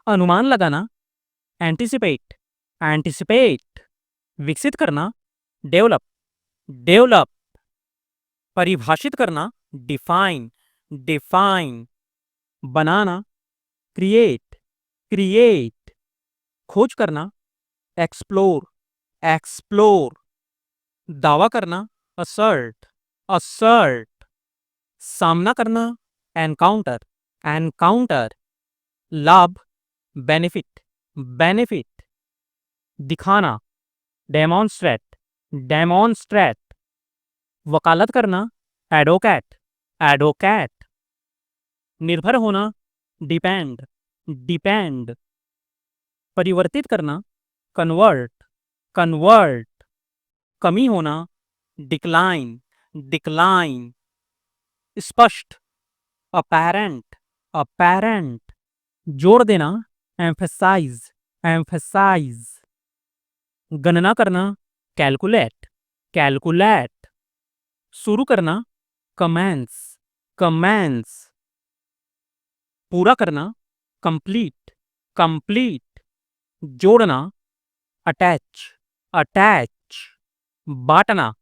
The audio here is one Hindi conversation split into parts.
अनुमान लगाना, एंटिसिपेट, एंटिसिपेट। विकसित करना, डेवलप, डेवलप। परिभाषित करना, डिफाइन, डिफाइन। बनाना, क्रिएट, क्रिएट। खोज करना, एक्सप्लोर, एक्सप्लोर। दावा करना, असर्ट, असर्ट। सामना करना, एनकाउंटर, एनकाउंटर। लाभ, बेनिफिट, बेनिफिट। दिखाना, डेमोन्स्ट्रेट, डेमोन्स्ट्रेट। वकालत करना, एडवोकेट, एडवोकेट। निर्भर होना, डिपेंड, डिपेंड। परिवर्तित करना, कन्वर्ट, कन्वर्ट। कमी होना, डिक्लाइन, डिक्लाइन। स्पष्ट, अपैरेंट, अपैरेंट। जोड़ देना, एम्फेसाइज, एम्फेसाइज। गणना करना, कैलकुलेट, कैलकुलेट। शुरू करना, कमेंस, कमेंस। पूरा करना, कंप्लीट, कंप्लीट। जोड़ना, अटैच, अटैच। बांटना,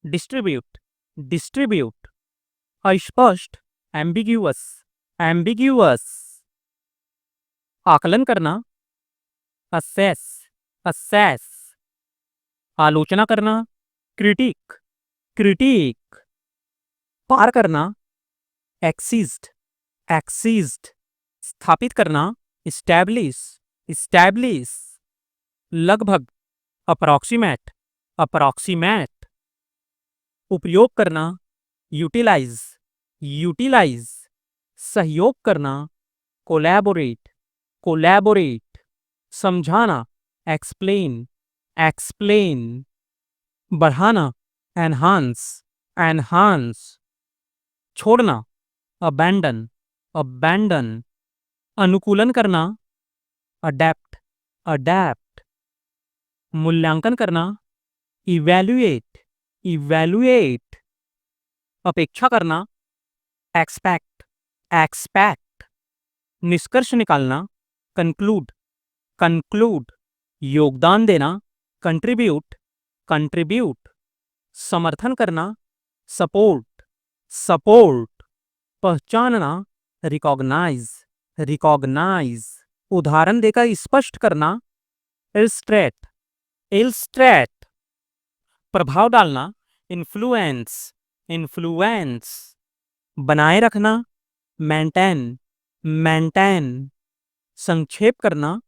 डिस्ट्रीब्यूट, डिस्ट्रीब्यूट। अस्पष्ट, एम्बिग्यूअस, एम्बिग्यूअस। आकलन करना, असेस, असेस। आलोचना करना, क्रिटिक, क्रिटिक। पार करना, एक्सिस्ट, एक्सिस्ट। स्थापित करना, इस्टैब्लिश, इस्टैब्लिश। लगभग, अप्रॉक्सीमेट, अप्रॉक्सीमेट। उपयोग करना, यूटिलाइज, यूटिलाइज। सहयोग करना, कोलैबोरेट, कोलैबोरेट। समझाना, एक्सप्लेन, एक्सप्लेन। बढ़ाना, एनहांस, एनहांस। छोड़ना, अबैंडन, अबैंडन। अनुकूलन करना, अडेप्ट, अडेप्ट। मूल्यांकन करना, इवैल्यूएट, इवैल्यूएट। अपेक्षा करना, एक्सपेक्ट, एक्सपेक्ट। निष्कर्ष निकालना, कंक्लूड, कंक्लूड। योगदान देना, कंट्रीब्यूट, कंट्रीब्यूट। समर्थन करना, सपोर्ट, सपोर्ट। पहचानना, रिकॉग्नाइज, रिकॉग्नाइज। उदाहरण देकर स्पष्ट करना, इल्स्ट्रेट, इल्स्ट्रेट। प्रभाव डालना, इन्फ्लुएंस, इन्फ्लुएंस। बनाए रखना, मेंटेन, मेंटेन। संक्षेप करना,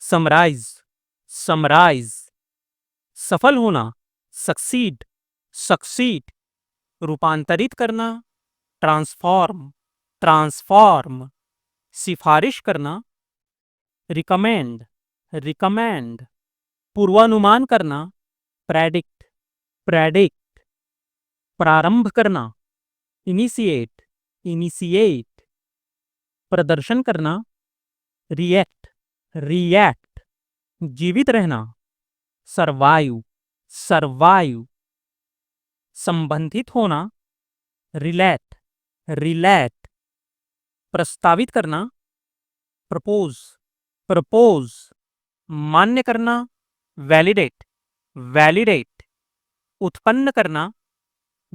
समराइज, समराइज। सफल होना, सक्सीड, सक्सीड। रूपांतरित करना, ट्रांसफॉर्म, ट्रांसफॉर्म। सिफारिश करना, रिकमेंड, रिकमेंड। पूर्वानुमान करना, प्रेडिक्ट, प्रेडिक्ट। प्रारंभ करना, इनिशिएट, इनिशिएट। प्रदर्शन करना, रिएक्ट, रिएक्ट। जीवित रहना, सरवाइव, सरवाइव। संबंधित होना, रिलेट, रिलेट। प्रस्तावित करना, प्रपोज, प्रपोज। मान्य करना, वैलिडेट, वैलिडेट। उत्पन्न करना,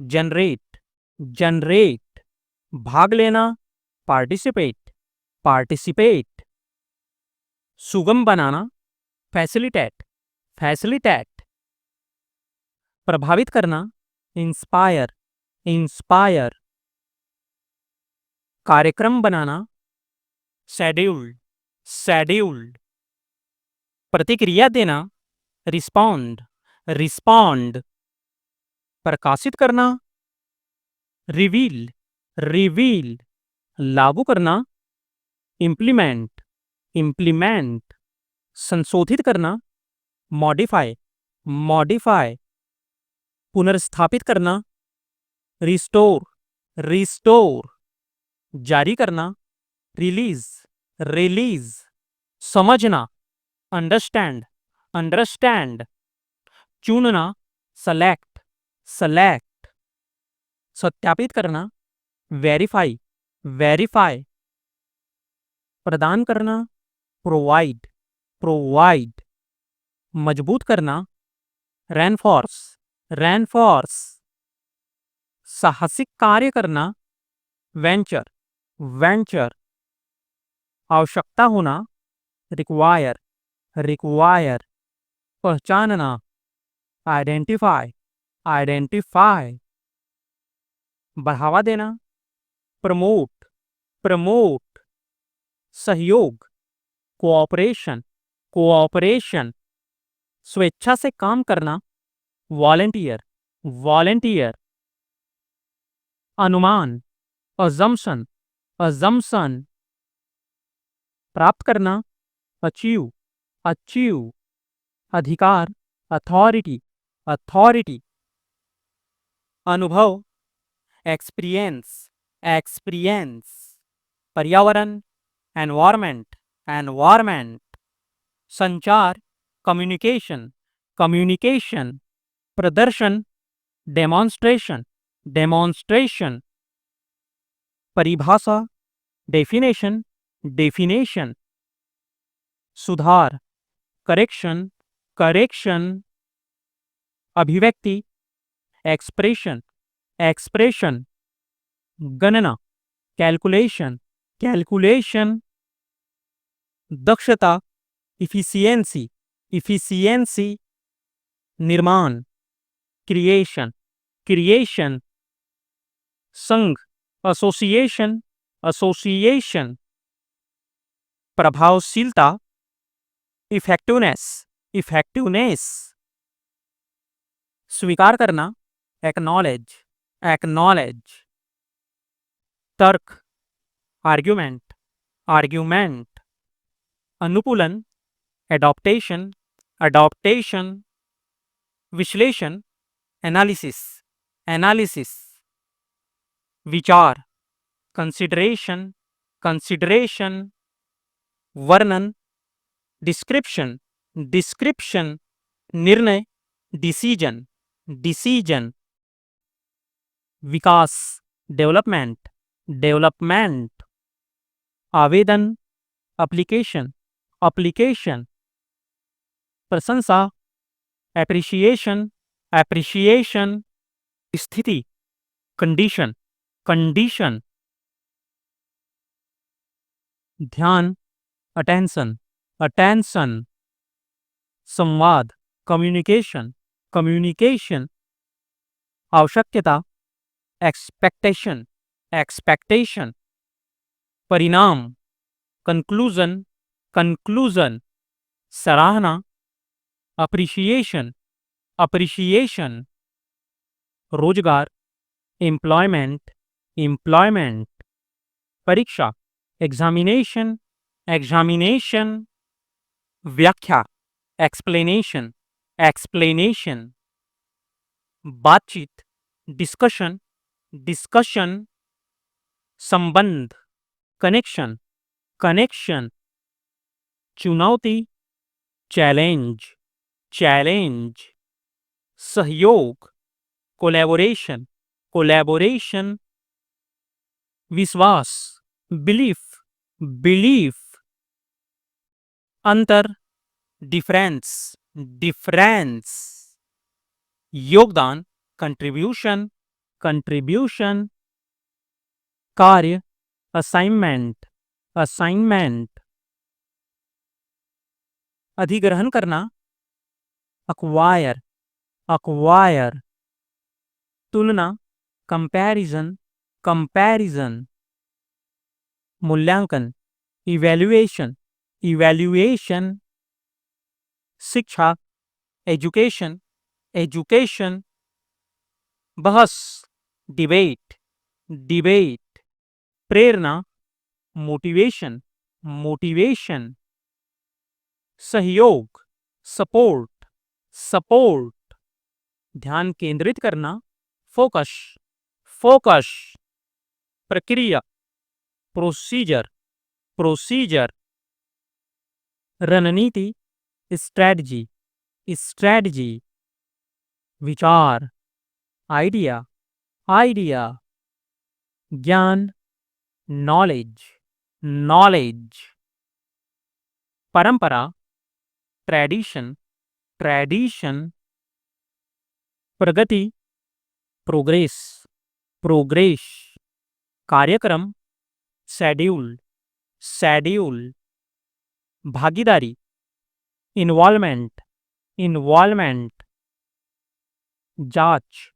जनरेट, जनरेट। भाग लेना, पार्टिसिपेट, पार्टिसिपेट। सुगम बनाना, फैसिलिटेट, फैसिलिटेट। प्रभावित करना, इंस्पायर, इंस्पायर। कार्यक्रम बनाना, शेड्यूल्ड, शेड्यूल्ड। प्रतिक्रिया देना, रिस्पॉन्ड, रिस्पॉन्ड। प्रकाशित करना, रिवील, रिवील। लागू करना, इम्प्लीमेंट, इम्प्लीमेंट। संशोधित करना, मॉडिफाई, मॉडिफाई। पुनर्स्थापित करना, रिस्टोर, रिस्टोर। जारी करना, रिलीज, रिलीज। समझना, अंडरस्टैंड, अंडरस्टैंड। चुनना, सेलेक्ट, सेलेक्ट। सत्यापित करना, वेरीफाई, वेरीफाई। प्रदान करना, प्रोवाइड, प्रोवाइड। मजबूत करना, reinforce, reinforce। साहसिक कार्य करना, वेंचर, वेंचर। आवश्यकता होना, रिक्वायर, रिक्वायर। पहचानना, आइडेंटिफाई, आइडेंटिफाई। बढ़ावा देना, प्रमोट, प्रमोट। सहयोग, कोऑपरेशन, कोऑपरेशन। स्वेच्छा से काम करना, वॉलंटियर, वॉलंटियर। अनुमान, अजम्पशन, अजम्पशन। प्राप्त करना, अचीव, अचीव। अधिकार, अथॉरिटी, अथॉरिटी। अनुभव, एक्सपीरियंस, एक्सपीरियंस। पर्यावरण, एनवायरमेंट, एनवायरमेंट। संचार, कम्युनिकेशन, कम्युनिकेशन। प्रदर्शन, डेमोन्स्ट्रेशन, डेमोन्स्ट्रेशन। परिभाषा, डेफिनेशन, डेफिनेशन। सुधार, करेक्शन, करेक्शन। अभिव्यक्ति, एक्सप्रेशन, एक्सप्रेशन। गणना, कैलकुलेशन, कैलकुलेशन। दक्षता, इफिशियंसी, इफिशियंसी। निर्माण, क्रिएशन, क्रिएशन। संघ, एसोसिएशन, एसोसिएशन। प्रभावशीलता, इफेक्टिवनेस, इफेक्टिवनेस। स्वीकार करना, एक्नॉलेज, एक्नॉलेज। तर्क, आर्ग्यूमेंट, आर्ग्यूमेंट। अनुकूलन, एडॉप्टेशन, अडॉप्टेशन। विश्लेषण, एनालिसिस, एनालिसिस। विचार, कंसिडरेशन, कंसिडरेशन। वर्णन, डिस्क्रिप्शन, डिस्क्रिप्शन। निर्णय, डिसीजन, डिसीजन। विकास, डेवलपमेंट, डेवलपमेंट। आवेदन, एप्लीकेशन, एप्लीकेशन। प्रशंसा, एप्रिशिएशन, एप्रिशिएशन। स्थिति, कंडीशन, कंडीशन। ध्यान, अटेंशन, अटेंशन। संवाद, कम्युनिकेशन, कम्युनिकेशन। आवश्यकता, एक्सपेक्टेशन, एक्सपेक्टेशन। परिणाम, कंक्लूजन, कंक्लूजन। सराहना, अप्रिशिएशन, अप्रिशिएशन। रोजगार, एम्प्लॉयमेंट, एम्प्लॉयमेंट। परीक्षा, एग्जामिनेशन, एग्जामिनेशन। व्याख्या, एक्सप्लेनेशन, एक्सप्लेनेशन। बातचीत, डिस्कशन, डिस्कशन। संबंध, कनेक्शन, कनेक्शन। चुनौती, चैलेंज, चैलेंज। सहयोग, कोलैबोरेशन, कोलैबोरेशन। विश्वास, बिलीफ, बिलीफ। अंतर, डिफरेंस, डिफरेंस। योगदान, कंट्रीब्यूशन, कंट्रीब्यूशन। कार्य, असाइनमेंट, असाइनमेंट। अधिग्रहण करना, अक्वायर, अक्वायर। तुलना, कंपैरिजन, कंपैरिजन। मूल्यांकन, इवैल्यूएशन, इवैल्यूएशन। शिक्षा, एजुकेशन, एजुकेशन। बहस, डिबेट, डिबेट। प्रेरणा, मोटिवेशन, मोटिवेशन। सहयोग, सपोर्ट, सपोर्ट। ध्यान केंद्रित करना, फोकस, फोकस। प्रक्रिया, प्रोसीजर, प्रोसीजर। रणनीति, स्ट्रैटेजी, स्ट्रैटेजी। विचार, आइडिया, आइडिया। ज्ञान, नॉलेज, नॉलेज। परंपरा, ट्रेडिशन, ट्रेडिशन, प्रगति, प्रोग्रेस, प्रोग्रेस, कार्यक्रम, शेड्यूल, शेड्यूल, भागीदारी, इन्वॉल्वमेंट, इन्वॉल्वमेंट, जांच,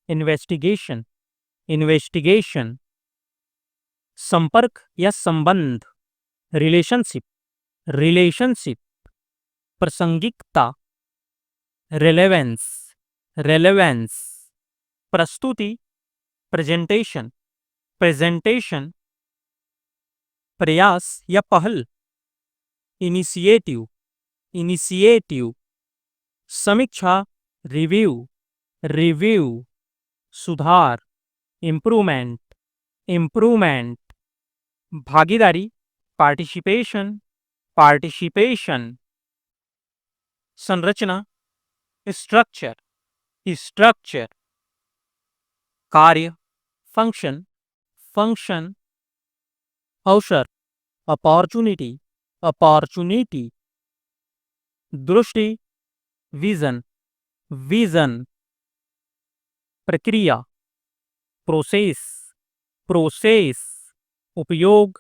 इन्वेस्टिगेशन, इन्वेस्टिगेशन, संपर्क या संबंध, रिलेशनशिप, रिलेशनशिप, प्रासंगिकता, रेलेवेंस, रेलेवेंस, प्रस्तुति, प्रेजेंटेशन, प्रेजेंटेशन, प्रयास या पहल, इनिशिएटिव, इनिशिएटिव, समीक्षा, रिव्यू, रिव्यू, सुधार, इम्प्रूवमेंट, इम्प्रूवमेंट, भागीदारी, पार्टिसिपेशन, पार्टिसिपेशन, संरचना, स्ट्रक्चर, स्ट्रक्चर, कार्य, फंक्शन, फंक्शन, अवसर, अपॉर्चुनिटी, अपॉर्चुनिटी, दृष्टि, विजन, विजन, प्रक्रिया, प्रोसेस, प्रोसेस, उपयोग,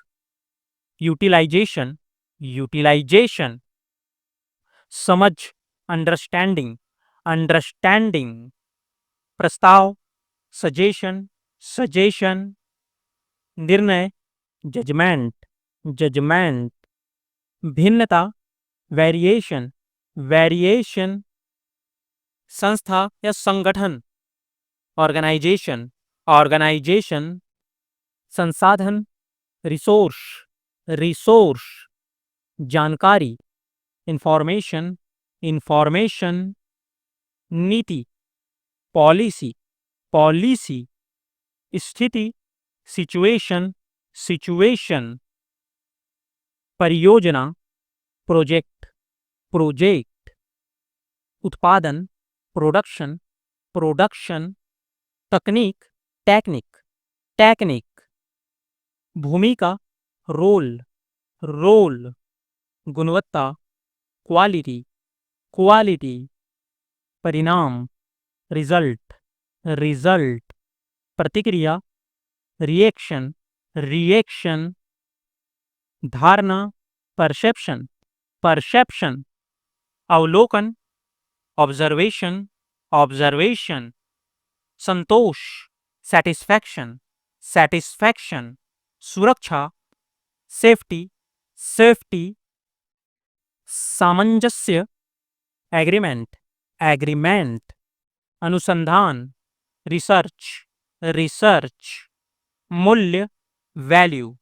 यूटिलाइजेशन, यूटिलाइजेशन, समझ, अंडरस्टैंडिंग, अंडरस्टैंडिंग, प्रस्ताव, सजेशन, सजेशन, निर्णय, जजमेंट, जजमेंट, भिन्नता, वेरिएशन, वेरिएशन, संस्था या संगठन, ऑर्गेनाइजेशन, ऑर्गेनाइजेशन, संसाधन, रिसोर्स, रिसोर्स, जानकारी, इंफॉर्मेशन, इंफॉर्मेशन, नीति, पॉलिसी, पॉलिसी, स्थिति, सिचुएशन, सिचुएशन, परियोजना, प्रोजेक्ट, प्रोजेक्ट, उत्पादन, प्रोडक्शन, प्रोडक्शन, तकनीक, टेक्निक, टेक्निक, भूमिका, रोल, रोल, गुणवत्ता, क्वालिटी, क्वालिटी, परिणाम, रिजल्ट, रिजल्ट, प्रतिक्रिया, रिएक्शन, रिएक्शन, धारणा, परसेप्शन, परसेप्शन, अवलोकन, ऑब्जर्वेशन, ऑब्जर्वेशन, संतोष, सेटिस्फैक्शन, सेटिस्फैक्शन, सुरक्षा, सेफ्टी, सेफ्टी, सामंजस्य, एग्रीमेंट, एग्रीमेंट, अनुसंधान, रिसर्च, रिसर्च, मूल्य, वैल्यू,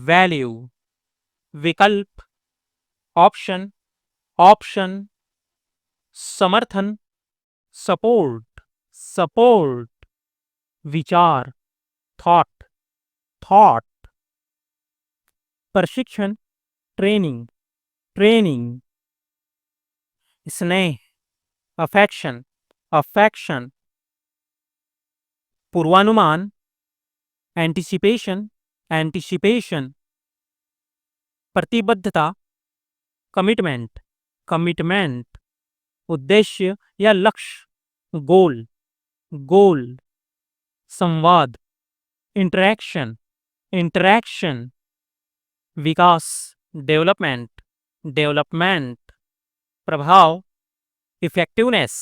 वैल्यू, विकल्प, ऑप्शन, ऑप्शन, समर्थन, सपोर्ट, सपोर्ट, विचार, थॉट, थॉट, प्रशिक्षण, ट्रेनिंग, ट्रेनिंग, स्नेह, अफेक्शन, अफेक्शन, पूर्वानुमान, एंटिसिपेशन, एंटिसिपेशन, प्रतिबद्धता, कमिटमेंट, कमिटमेंट, उद्देश्य या लक्ष्य, गोल, गोल, संवाद, इंटरैक्शन, इंटरैक्शन, विकास, डेवलपमेंट, डेवलपमेंट, प्रभाव, इफेक्टिवनेस,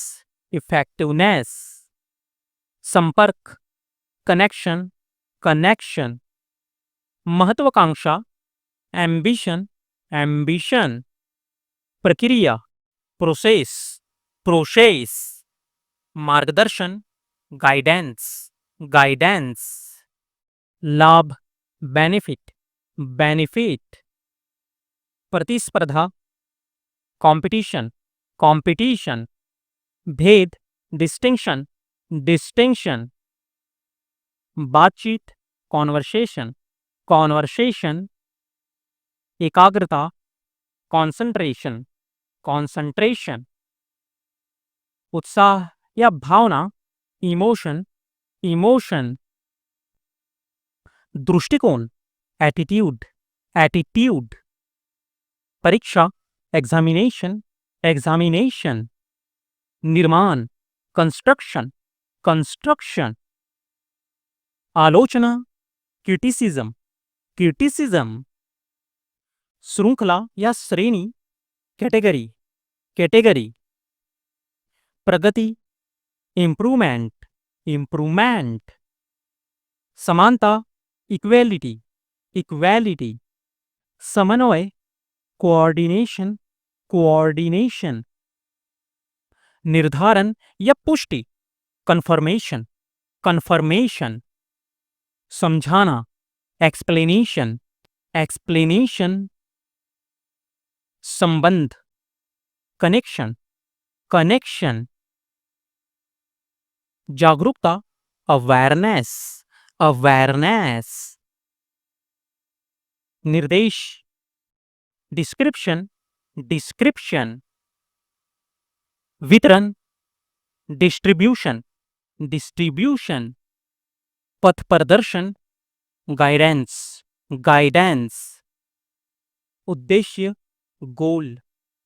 इफेक्टिवनेस, संपर्क, कनेक्शन, कनेक्शन, महत्वाकांक्षा, एम्बिशन, एम्बिशन, प्रक्रिया, प्रोसेस, प्रोसेस, मार्गदर्शन, गाइडेंस, गाइडेंस, लाभ, बेनिफिट, बेनिफिट, प्रतिस्पर्धा, कंपटीशन, कंपटीशन, भेद, डिस्टिंक्शन, डिस्टिंक्शन, बातचीत, कॉन्वर्सेशन, कॉन्वर्सेशन, एकाग्रता, कॉन्सेंट्रेशन, कॉन्सेंट्रेशन, उत्साह या भावना, इमोशन, इमोशन, दृष्टिकोण, एटीट्यूड, एटीट्यूड, परीक्षा, एग्जामिनेशन, एग्जामिनेशन। निर्माण, कंस्ट्रक्शन, कंस्ट्रक्शन। आलोचना, क्रिटिसिज्म, क्रिटिसिज्म। श्रृंखला या श्रेणी, कैटेगरी, कैटेगरी। प्रगति, इम्प्रूवमेंट, इम्प्रूवमेंट। समानता, इक्वेलिटी, इक्वेलिटी। समन्वय, कोऑर्डिनेशन, कोऑर्डिनेशन। निर्धारण या पुष्टि, कंफर्मेशन, कंफर्मेशन। समझाना, एक्सप्लेनेशन, एक्सप्लेनेशन। संबंध, कनेक्शन, कनेक्शन। जागरूकता, अवेयरनेस, अवेयरनेस। निर्देश, डिस्क्रिप्शन, डिस्क्रिप्शन। वितरण, डिस्ट्रीब्यूशन, डिस्ट्रीब्यूशन। पथ प्रदर्शन, गाइडेंस, गाइडेंस। उद्देश्य, गोल,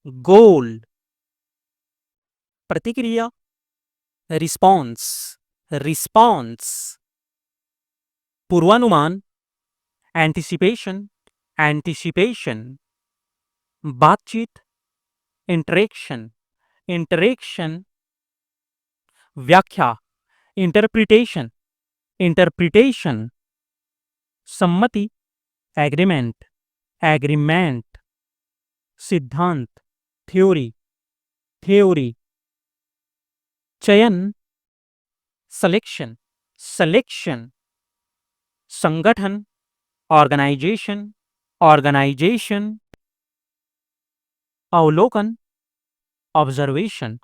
गोल। प्रतिक्रिया, रिस्पॉन्स, रिस्पॉन्स। पूर्वानुमान, एंटिसिपेशन, एंटिसिपेशन। बातचीत, इंटरेक्शन, इंटरेक्शन। व्याख्या, इंटरप्रिटेशन, इंटरप्रिटेशन। सम्मति, एग्रीमेंट, एग्रीमेंट। सिद्धांत, थ्योरी, थ्योरी। चयन, सिलेक्शन, सिलेक्शन। संगठन, ऑर्गेनाइजेशन, ऑर्गेनाइजेशन। अवलोकन, ऑब्जर्वेशन,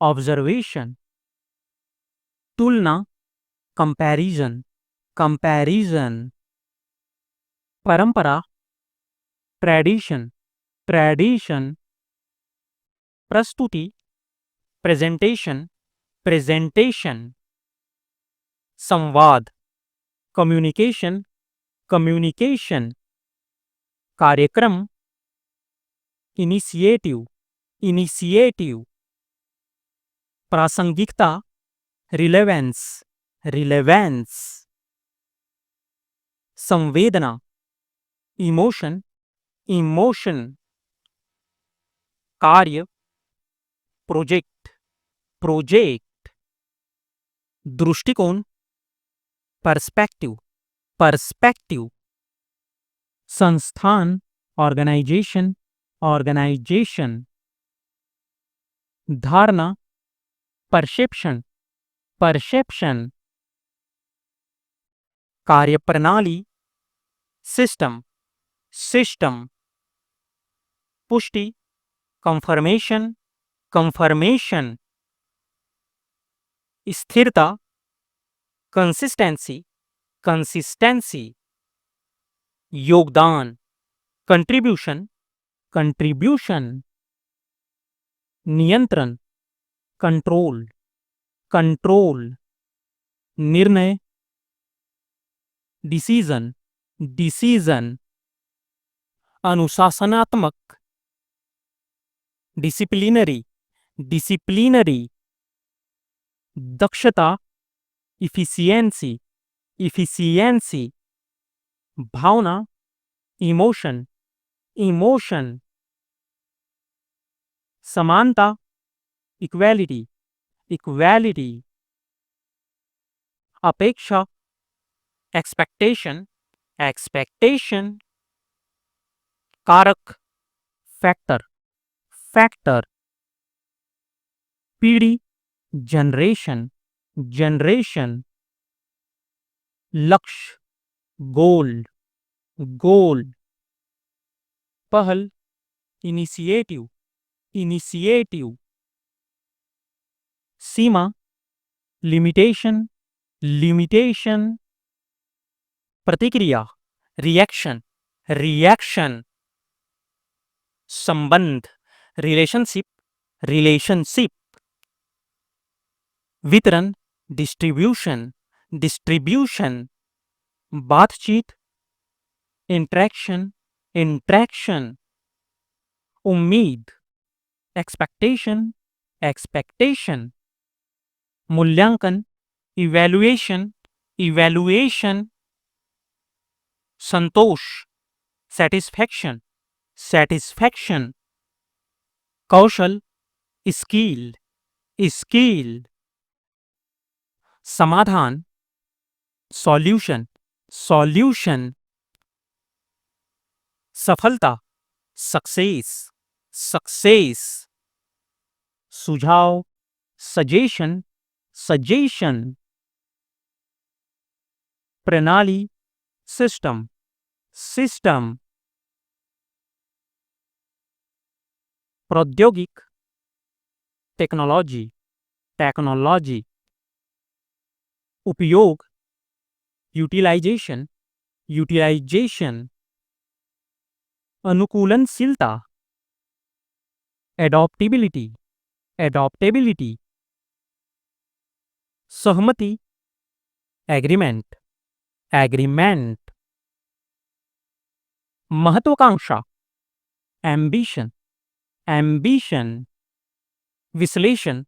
ऑब्जर्वेशन। तुलना, कंपैरिजन, कंपैरिजन। परंपरा, ट्रेडिशन, ट्रेडिशन। प्रस्तुति, प्रेजेंटेशन, प्रेजेंटेशन। संवाद, कम्युनिकेशन, कम्युनिकेशन। कार्यक्रम, इनिशिएटिव, इनिशिएटिव। प्रासंगिकता, रिलेवेंस, रिलेवेंस। संवेदना, इमोशन, इमोशन। कार्य, प्रोजेक्ट, प्रोजेक्ट। दृष्टिकोण, पर्सपेक्टिव, पर्सपेक्टिव। संस्थान, ऑर्गेनाइजेशन, ऑर्गेनाइजेशन। धारणा, परसेप्शन, परसेप्शन। कार्यप्रणाली, सिस्टम, सिस्टम। पुष्टि, कंफर्मेशन, कंफर्मेशन। स्थिरता, कंसिस्टेंसी, कंसिस्टेंसी। योगदान, कंट्रीब्यूशन, कंट्रीब्यूशन। नियंत्रण, कंट्रोल, कंट्रोल। निर्णय, डिसीजन, डिसीजन। अनुशासनात्मक, डिसिप्लिनरी, डिसिप्लिनरी। दक्षता, इफिशियंसी, इफिशियंसी। भावना, इमोशन, इमोशन। समानता, इक्वेलिटी, इक्वेलिटी। अपेक्षा, एक्सपेक्टेशन, एक्सपेक्टेशन। कारक, फैक्टर, फैक्टर। पीढ़ी, जनरेशन, जनरेशन। लक्ष्य, गोल, गोल। पहल, इनिशिएटिव, इनिशिएटिव। सीमा, लिमिटेशन, लिमिटेशन। प्रतिक्रिया, रिएक्शन, रिएक्शन। संबंध, रिलेशनशिप, रिलेशनशिप। वितरण, डिस्ट्रीब्यूशन, डिस्ट्रीब्यूशन। बातचीत, इंटरेक्शन, इंटरेक्शन। उम्मीद, एक्सपेक्टेशन, एक्सपेक्टेशन, मूल्यांकन, इवैल्यूएशन, इवैल्यूएशन, संतोष, सेटिस्फैक्शन, सेटिस्फैक्शन, कौशल, स्किल, स्किल, समाधान, सॉल्यूशन, सॉल्यूशन, सफलता, सक्सेस, सक्सेस, सुझाव, सजेशन, सजेशन, प्रणाली, सिस्टम, सिस्टम, प्रौद्योगिक, टेक्नोलॉजी, टेक्नोलॉजी, उपयोग, यूटिलाइजेशन, यूटिलाइजेशन, अनुकूलनशीलता, एडॉप्टिबिलिटी, एडॉप्टेबिलिटी, सहमति, एग्रीमेंट, एग्रीमेंट, महत्वाकांक्षा, एम्बिशन, एम्बिशन, विश्लेषण,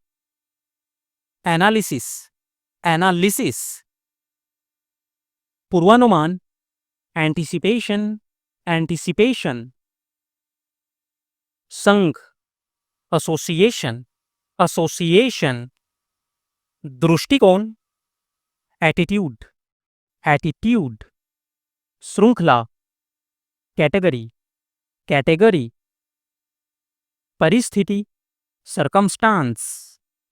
एनालिसिस, एनालिसिस, पूर्वानुमान, एंटिसिपेशन, एंटिसिपेशन, संघ, एसोसिएशन, एसोसिएशन, दृष्टिकोण, एटीट्यूड, एटीट्यूड, श्रृंखला, कैटेगरी, कैटेगरी, परिस्थिति, सर्कमस्टांस,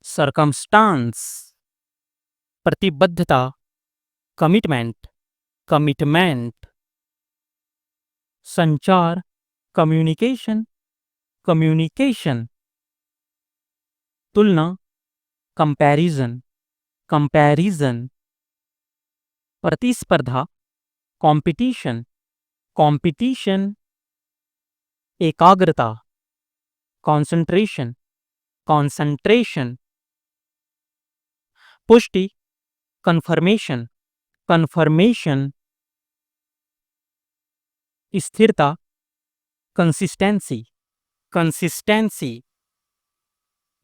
सर्कमस्टांस, प्रतिबद्धता, कमिटमेंट, कमिटमेंट, संचार, कम्युनिकेशन, कम्युनिकेशन, तुलना, कंपैरिजन, कंपैरिजन, प्रतिस्पर्धा, कंपटीशन, कंपटीशन, एकाग्रता, कंसंट्रेशन, कंसंट्रेशन, पुष्टि, कंफर्मेशन, कंफर्मेशन, स्थिरता, कंसिस्टेंसी, कंसिस्टेंसी,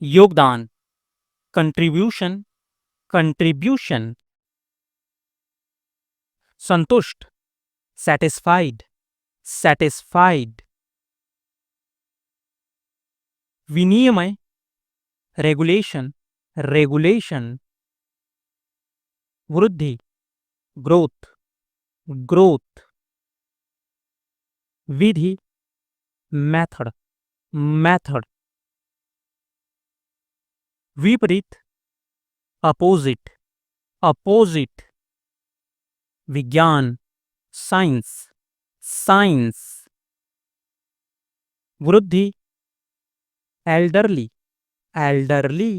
योगदान, कंट्रीब्यूशन, कंट्रीब्यूशन, संतुष्ट, सेटिस्फाइड, सेटिस्फाइड, विनियमय, रेगुलेशन, रेगुलेशन, वृद्धि, ग्रोथ, ग्रोथ, विधि, मेथड, मेथड, विपरीत, अपोजिट, अपोजिट, विज्ञान, साइंस, साइंस, वृद्धि, एल्डरली, एल्डरली,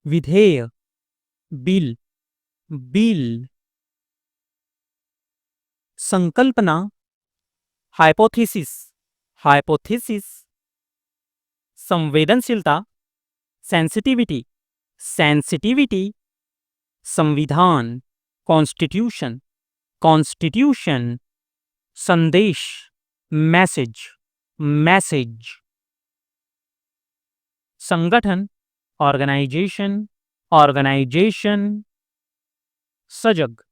विधेय, बिल, बिल, संकल्पना, हाइपोथेसिस, हाइपोथेसिस, संवेदनशीलता, सेंसिटिविटी, सेंसिटिविटी, संविधान, कॉन्स्टिट्यूशन, कॉन्स्टिट्यूशन, संदेश, मैसेज, मैसेज, संगठन, ऑर्गेनाइजेशन, ऑर्गेनाइजेशन, सजग,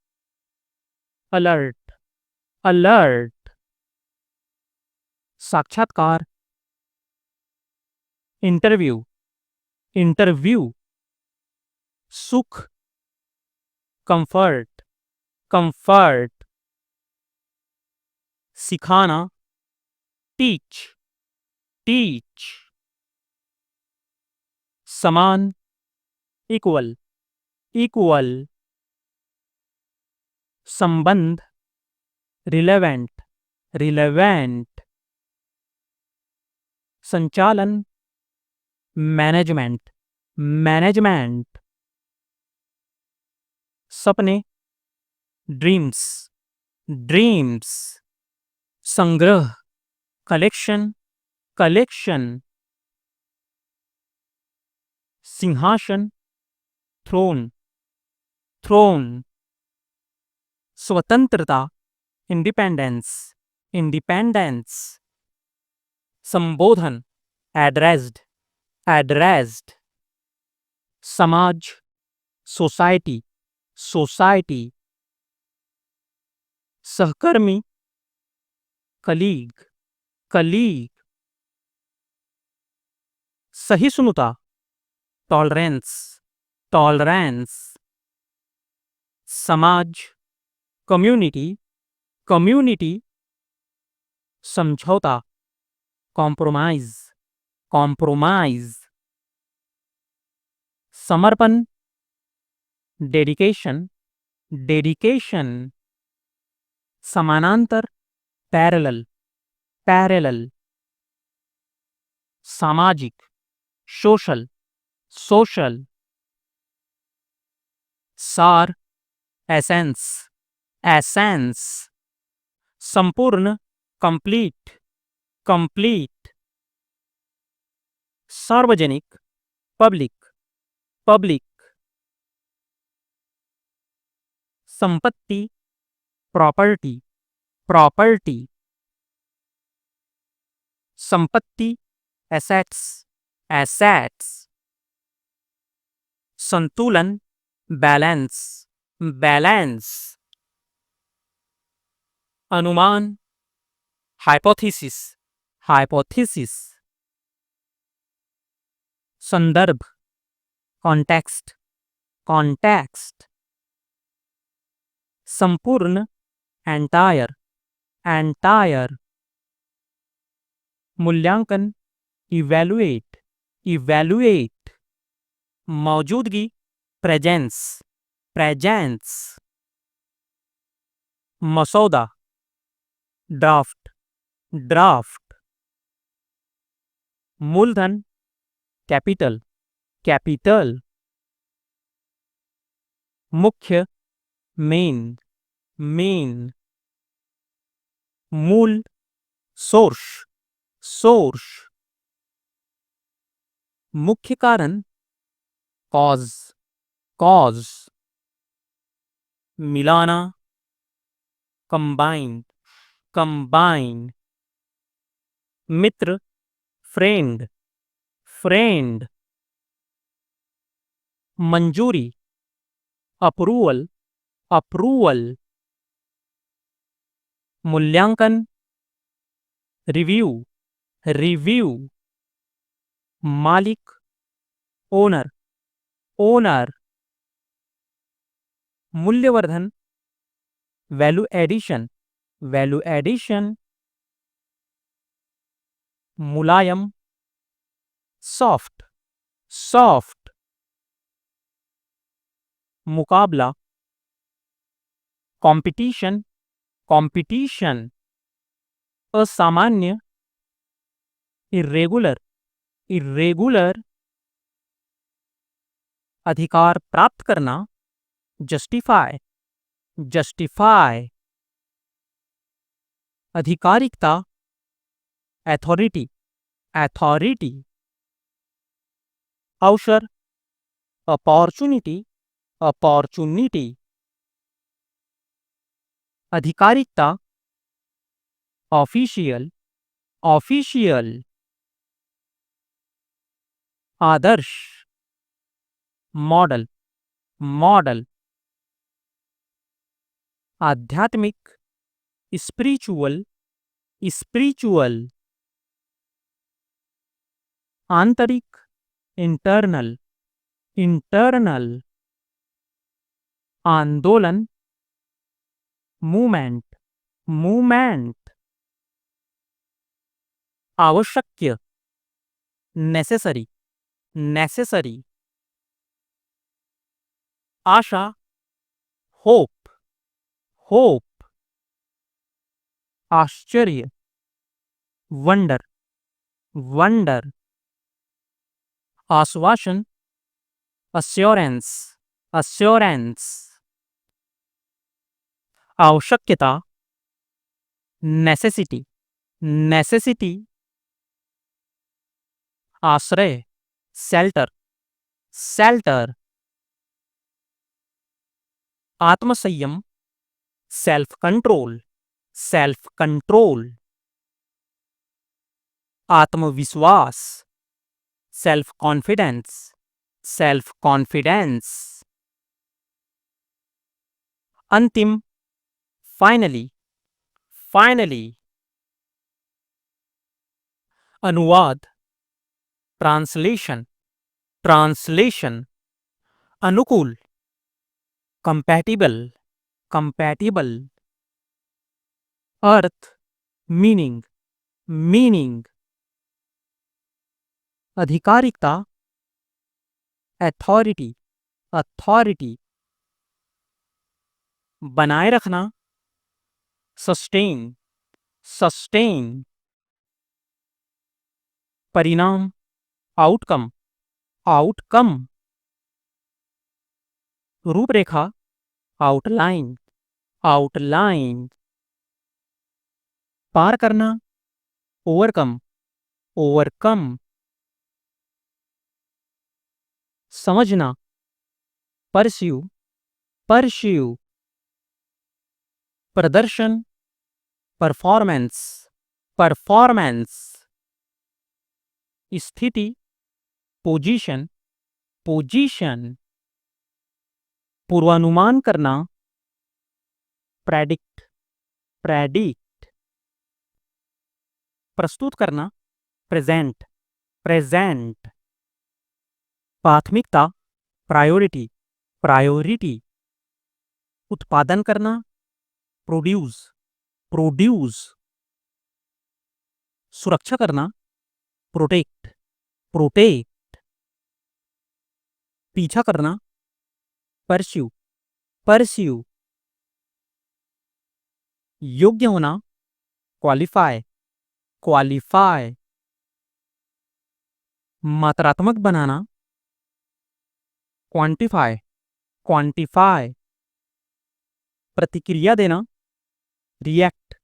अलर्ट, अलर्ट, साक्षात्कार, इंटरव्यू, इंटरव्यू, सुख, कंफर्ट, कंफर्ट, सिखाना, टीच, टीच, समान, इक्वल, इक्वल, संबंध, रिलेवेंट, रिलेवेंट, संचालन, मैनेजमेंट, मैनेजमेंट, सपने, ड्रीम्स, ड्रीम्स, संग्रह, कलेक्शन, कलेक्शन, सिंहासन, थ्रोन, थ्रोन, स्वतंत्रता, इंडिपेंडेंस, इंडिपेंडेंस, संबोधन, एड्रेस्ड, एड्रेस्ड। समाज, सोसाइटी, सोसाइटी। सहकर्मी, कलीग, कलीग। सहिष्णुता, टॉलरेंस, टॉलरेंस। समाज, कम्युनिटी, कम्युनिटी। समझौता, कॉम्प्रोमाइज, कॉम्प्रोमाइज। समर्पण, डेडिकेशन, डेडिकेशन। समानांतर, पैरेलल, पैरेलल। सामाजिक, सोशल, सोशल। सार, एसेंस, एसेंस। संपूर्ण, कंप्लीट, कंप्लीट। सार्वजनिक, पब्लिक, पब्लिक। संपत्ति, प्रॉपर्टी, प्रॉपर्टी। संपत्ति, एसेट्स, एसेट्स। संतुलन, बैलेंस, बैलेंस। अनुमान, हाइपोथेसिस, हाइपोथेसिस। संदर्भ, कॉन्टेक्स्ट, कॉन्टेक्स्ट। संपूर्ण, एंटायर, एंटायर। मूल्यांकन, इवैल्यूएट, इवैल्यूएट। मौजूदगी, प्रेजेंस, प्रेजेंस। मसौदा, ड्राफ्ट, ड्राफ्ट। मूलधन, कैपिटल, कैपिटल। मुख्य, मेन, मेन। मूल, सोर्स, सोर्स। मुख्य कारण, कॉज, कॉज। मिलाना, कंबाइन, कंबाइन। मित्र, फ्रेंड, फ्रेंड। मंजूरी, अप्रूवल, अप्रूवल। मूल्यांकन, रिव्यू, रिव्यू। मालिक, ओनर, ओनर। मूल्यवर्धन, वैल्यू एडिशन, वैल्यू एडिशन। मुलायम, सॉफ्ट, सॉफ्ट। मुकाबला, कंपटीशन, कंपटीशन। असामान्य, इर्रेगुलर, इर्रेगुलर। अधिकार प्राप्त करना, जस्टिफाई, जस्टिफाई। अधिकारिकता, अथॉरिटी, अथॉरिटी। अवसर, अपॉर्चुनिटी, अपॉर्चुनिटी। अधिकारिकता, ऑफिशियल, ऑफिशियल। आदर्श, मॉडल, मॉडल। आध्यात्मिक, स्पिरिचुअल, स्पिरिचुअल। आंतरिक, इंटरनल, इंटरनल। आंदोलन, मूवमेंट, मूवमेंट। आवश्यक, नेसेसरी, नेसेसरी। आशा, होप, होप। आश्चर्य, वंडर, वंडर। आश्वासन, अश्योरेंस, अश्योरेंस। आवश्यकता, नेसेसिटी, नेसेसिटी। आश्रय, शेल्टर, शेल्टर। आत्मसंयम, सेल्फ कंट्रोल, सेल्फ कंट्रोल। आत्मविश्वास, सेल्फ कॉन्फिडेंस, सेल्फ कॉन्फिडेंस। अंतिम, फाइनली, फाइनली। अनुवाद, ट्रांसलेशन, ट्रांसलेशन। अनुकूल, कंपैटिबल, कंपैटिबल। अर्थ, मीनिंग, मीनिंग। अधिकारिकता, अथॉरिटी, अथॉरिटी। बनाए रखना, सस्टेन, सस्टेन। परिणाम, आउटकम, आउटकम। रूपरेखा, आउटलाइन, आउटलाइन। पार करना, ओवरकम, ओवरकम। समझना, परस्यू, परस्यू। प्रदर्शन, परफॉर्मेंस, परफॉर्मेंस। स्थिति, पोजीशन, पोजीशन। पूर्वानुमान करना, प्रेडिक्ट, प्रेडिक्ट। प्रस्तुत करना, प्रेजेंट, प्रेजेंट। प्राथमिकता, प्रायोरिटी, प्रायोरिटी। उत्पादन करना, प्रोड्यूस, प्रोड्यूस। सुरक्षा करना, प्रोटेक्ट, प्रोटेक्ट। पीछा करना, परस्यू, परस्यू। योग्य होना, क्वालिफाई, क्वालिफाई। मात्रात्मक बनाना, क्वांटिफाई, क्वांटिफाई। प्रतिक्रिया देना, रिएक्ट,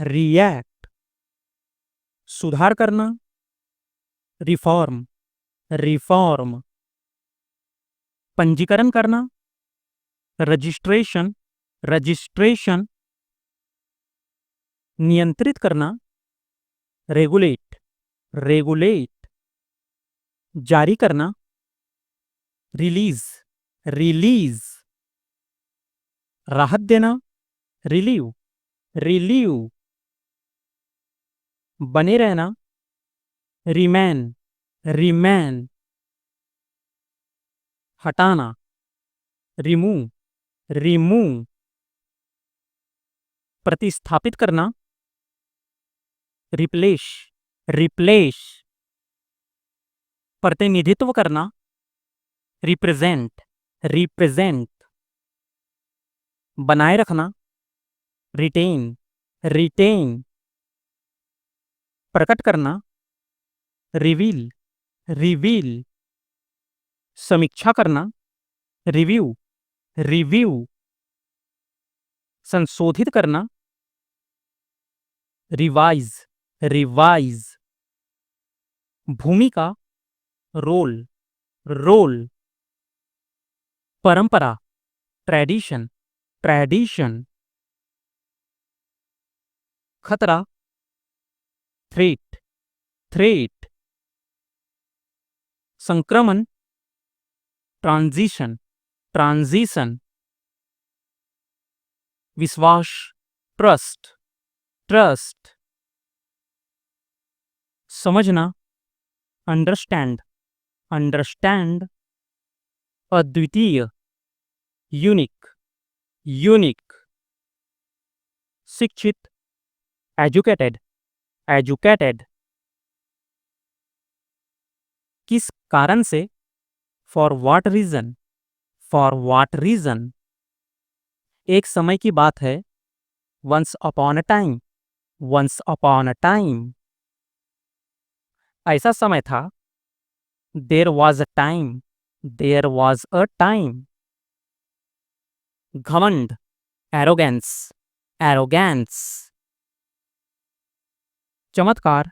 रिएक्ट। सुधार करना, रिफॉर्म, रिफॉर्म। पंजीकरण करना, रजिस्ट्रेशन, रजिस्ट्रेशन। नियंत्रित करना, रेगुलेट, रेगुलेट। जारी करना, रिलीज, रिलीज। राहत देना, रिलीव, रिलीव। बने रहना, रिमेन, रिमेन। हटाना, रिमूव, रिमूव। प्रतिस्थापित करना, रिप्लेस, रिप्लेस। प्रतिनिधित्व करना, रिप्रेजेंट, रिप्रेजेंट। बनाए रखना, रिटेन, रिटेन। प्रकट करना, रिवील, रिवील। समीक्षा करना, रिव्यू, रिव्यू। संशोधित करना, रिवाइज, रिवाइज। भूमिका, रोल, रोल। परंपरा, ट्रेडिशन, ट्रेडिशन। खतरा, थ्रेट, थ्रेट। संक्रमण, ट्रांजिशन, ट्रांजिशन। विश्वास, ट्रस्ट, ट्रस्ट। समझना, अंडरस्टैंड, अंडरस्टैंड। अद्वितीय, यूनिक, यूनिक। शिक्षित, एजुकेटेड, एजुकेटेड। किस कारण से, for what reason, for what reason. एक समय की बात है, once upon a time, once upon a time. ऐसा समय था, there was a time, there was a time. घमंड, एरोगेंस, एरोगेंस। चमत्कार,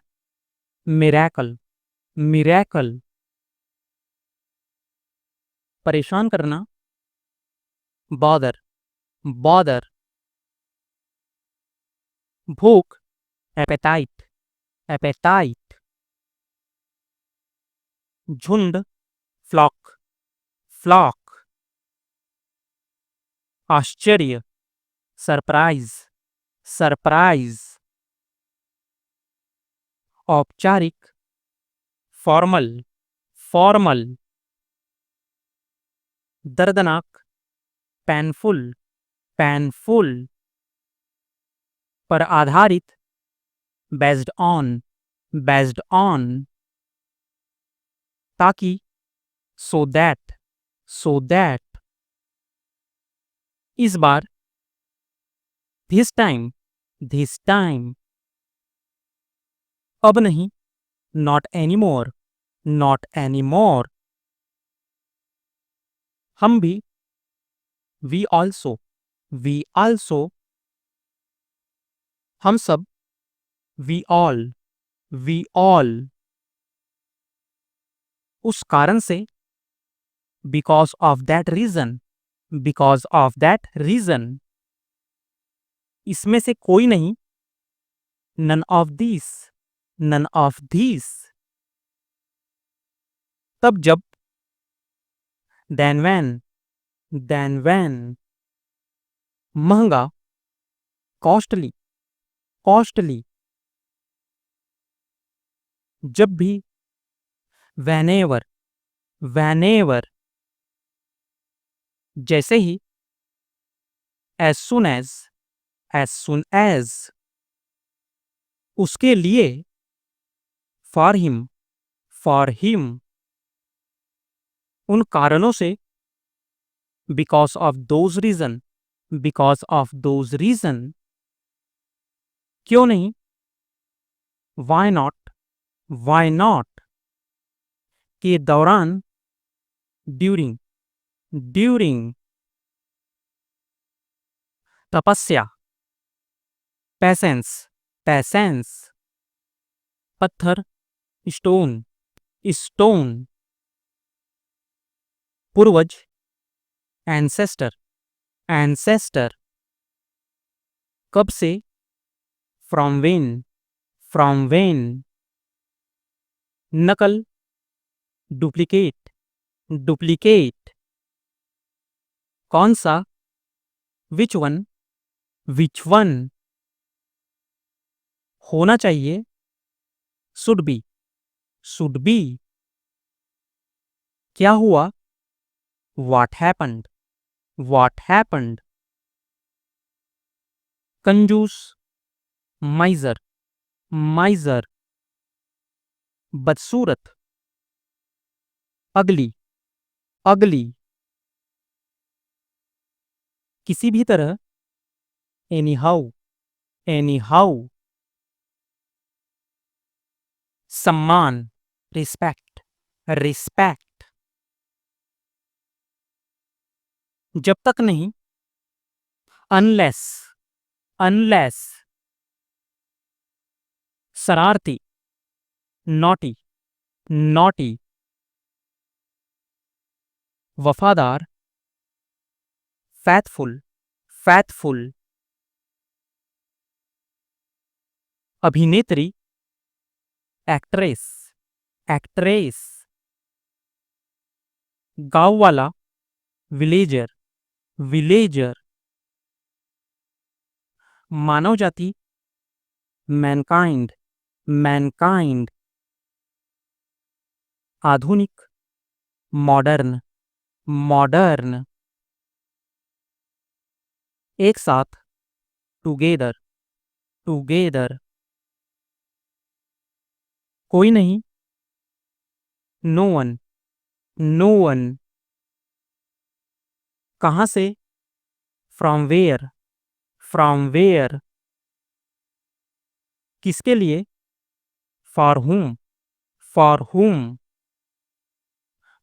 मिरेकल, मिरेकल। परेशान करना, बॉदर, बॉदर। भूख, एपेटाइट, एपेटाइट। झुंड, फ्लॉक, फ्लॉक। आश्चर्य, सरप्राइज, सरप्राइज। औपचारिक, फॉर्मल, फॉर्मल। दर्दनाक, पेनफुल, पेनफुल। पर आधारित, बेस्ड ऑन, बेस्ड ऑन। ताकि, सो दैट, सो दैट। इस बार, दिस टाइम, दिस टाइम। अब नहीं, not any more, not any more. हम भी, वी ऑल्सो, वी ऑल्सो। हम सब, वी ऑल, वी ऑल। उस कारण से, because of that reason, because of that reason. इसमें से कोई नहीं, none of this, none of this. तब जब, देन वैन, देन वैन। महंगा, कॉस्टली, कॉस्टली। जब भी, whenever, whenever। जैसे ही, as soon as, as soon as। उसके लिए, for him, for him। उन कारणों से, because of those reason, because of those reason। क्यों नहीं, why not, why not। के दौरान, during, during। तपस्या, patience, patience। पत्थर, stone, stone। पूर्वज, ancestor, ancestor। कब से, from when, from when। नकल, डुप्लीकेट, डुप्लीकेट। कौन सा, विच वन, विच वन। होना चाहिए, शुड बी, शुड बी। क्या हुआ, व्हाट हैपेंड, व्हाट हैपेंड। कंजूस, माइजर, माइजर। बदसूरत, अगली, अगली। किसी भी तरह, एनी हाउ, एनी हाउ। सम्मान, रिस्पेक्ट, रिस्पेक्ट। जब तक नहीं, अनलेस, अनलेस। शरारती, नॉटी, नॉटी। वफादार, faithful, faithful। अभिनेत्री, एक्ट्रेस, एक्ट्रेस। गांव वाला, विलेजर, विलेजर। मानव जाति, मैनकाइंड, मैनकाइंड। आधुनिक, मॉडर्न, मॉडर्न। एक साथ, टुगेदर, टुगेदर। कोई नहीं, नो वन, नो वन। कहाँ से, फ्रॉम वेयर, फ्रॉम वेयर। किसके लिए, फॉर हुम, फॉर हुम।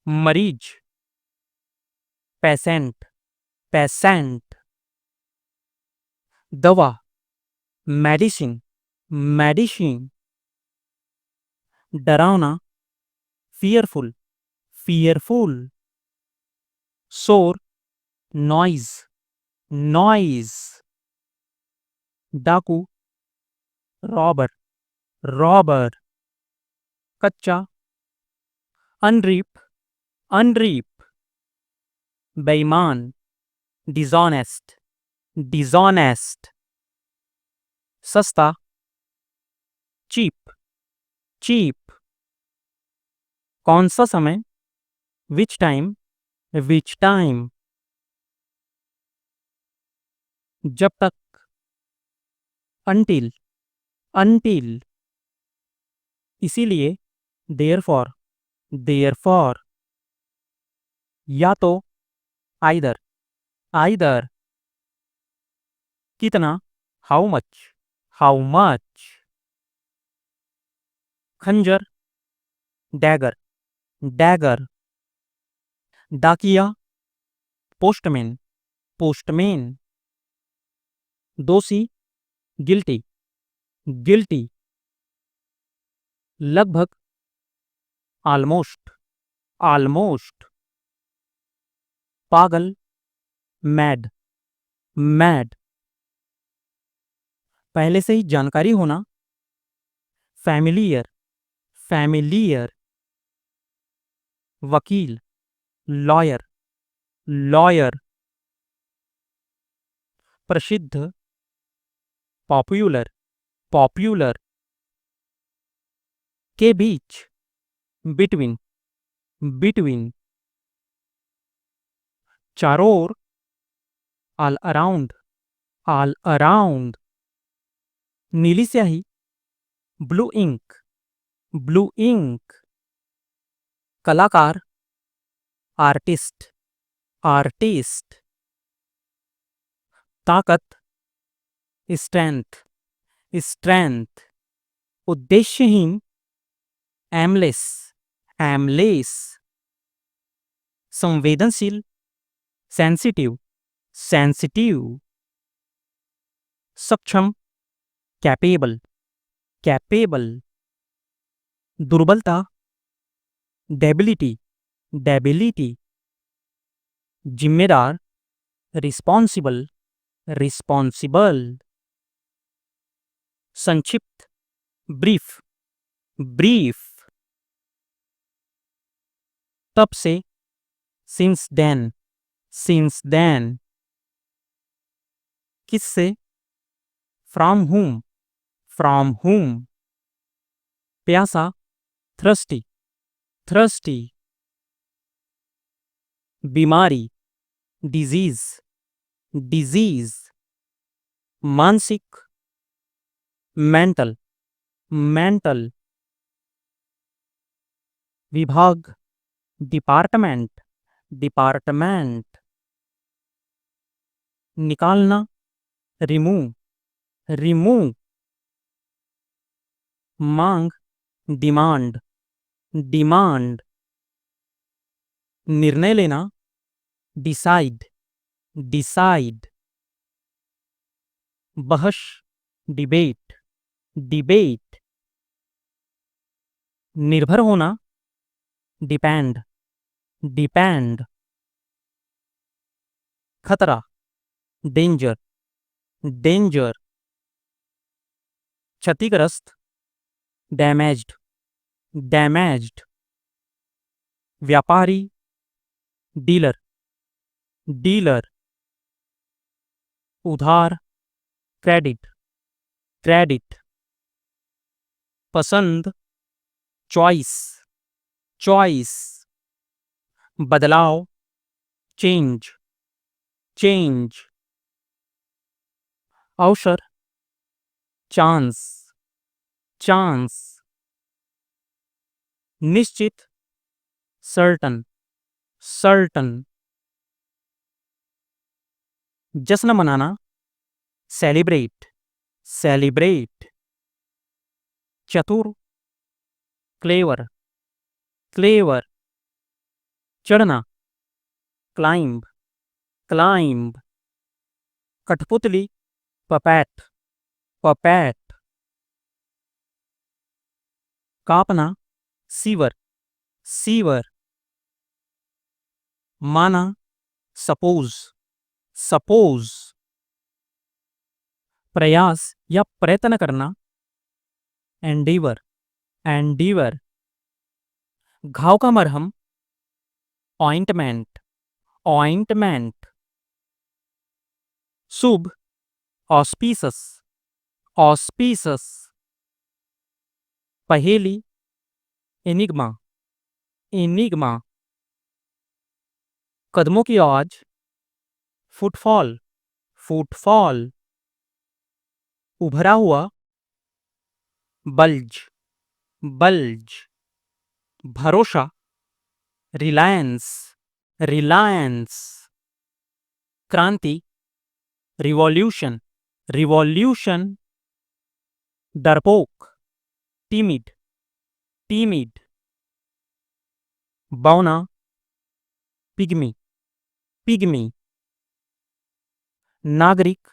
मरीज, पेशेंट, पेशेंट। दवा, मेडिसिन, मेडिसिन। डरावना, फियरफुल, फियरफुल। शोर, नॉइज, नॉइज। डाकू, रॉबर, रॉबर। कच्चा, अनरीप, अनरीप, बेईमान, डिसऑनेस्ट, डिसऑनेस्ट, सस्ता, चीप, चीप, कौन सा समय, विच टाइम, विच टाइम, जब तक, अनटिल, अनटिल, इसीलिए, देयरफॉर, देयरफॉर, या तो, आइदर, आइदर, कितना, हाउ मच, हाउ मच, खंजर, डैगर, डैगर, डाकिया, पोस्टमैन, पोस्टमैन, दोषी, गिल्टी, गिल्टी, लगभग, ऑलमोस्ट, ऑलमोस्ट, पागल, मैड, मैड, पहले से ही जानकारी होना, फैमिलियर, फैमिलियर, वकील, लॉयर, लॉयर, प्रसिद्ध, पॉपुलर, पॉपुलर, के बीच, बिटवीन, बिटवीन, चारों ओर, ऑल अराउंड, ऑल अराउंड, नीली स्याही, ब्लू इंक, ब्लू इंक, कलाकार, आर्टिस्ट, आर्टिस्ट, ताकत, स्ट्रेंथ, स्ट्रेंथ, उद्देश्यहीन, एमलेस, एमलेस, संवेदनशील, सेंसिटिव, सेंसिटिव, सक्षम, कैपेबल, कैपेबल, दुर्बलता, डेबिलिटी, डेबिलिटी, जिम्मेदार, रिस्पॉन्सिबल, रिस्पॉन्सिबल, संक्षिप्त, ब्रीफ, ब्रीफ, तब से, सिंस देन, सिंस देन, किससे, फ्रॉम हुम, फ्रॉम हुम, प्यासा, थ्रस्टी, थ्रस्टी, बीमारी, डिजीज, डिजीज, मानसिक, मेंटल, मेंटल, विभाग, डिपार्टमेंट, डिपार्टमेंट, निकालना, रिमूव, रिमूव, मांग, डिमांड, डिमांड, निर्णय लेना, डिसाइड, डिसाइड, बहस, डिबेट, डिबेट, निर्भर होना, डिपेंड, डिपेंड, खतरा, डेंजर, डेंजर, क्षतिग्रस्त, डैमेज्ड, डैमेज्ड, व्यापारी, डीलर, डीलर, उधार, क्रेडिट, क्रेडिट, पसंद, चॉइस, चॉइस, बदलाव, चेंज, चेंज, अवसर, चांस, चांस, निश्चित, सर्टन, सर्टन, जश्न मनाना, सेलिब्रेट, सेलिब्रेट, चतुर, क्लेवर, क्लेवर, चढ़ना, क्लाइंब, क्लाइंब, कठपुतली, पपैट, पपैट, कापना, सीवर, सीवर, माना, सपोज, सपोज, प्रयास या प्रयत्न करना, एंडीवर, एंडीवर, घाव का मरहम, ऑइंटमेंट, ऑइंटमेंट। शुभ, ऑस्पिसस, ऑस्पिसस। पहेली, एनिग्मा, एनिग्मा। कदमों की आवाज, फुटफॉल, फुटफॉल। उभरा हुआ, बल्ज, बल्ज। भरोसा, रिलायंस, रिलायंस। क्रांति, रिवॉल्यूशन, रिवॉल्यूशन। डरपोक, टीमिड, टीमिड। बौना, पिग्मी, पिग्मी। नागरिक,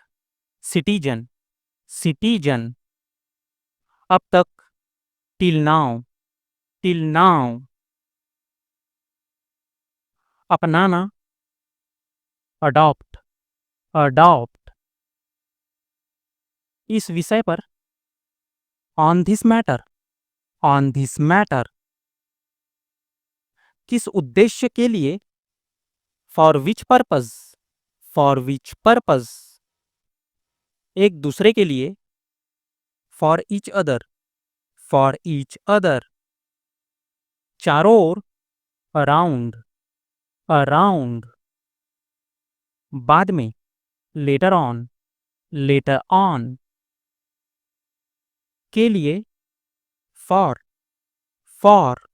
सिटीजन, सिटीजन। अब तक, टिल नाउ, टिल नाउ। अपनाना, अडॉप्ट, अडॉप्ट। इस विषय पर, on this matter, on this matter. किस उद्देश्य के लिए, for which purpose, for which purpose. एक दूसरे के लिए, for each other, for each other. चारों ओर, अराउंड, अराउंड। बाद में, लेटर ऑन, लेटर ऑन। के लिए, फॉर, फॉर।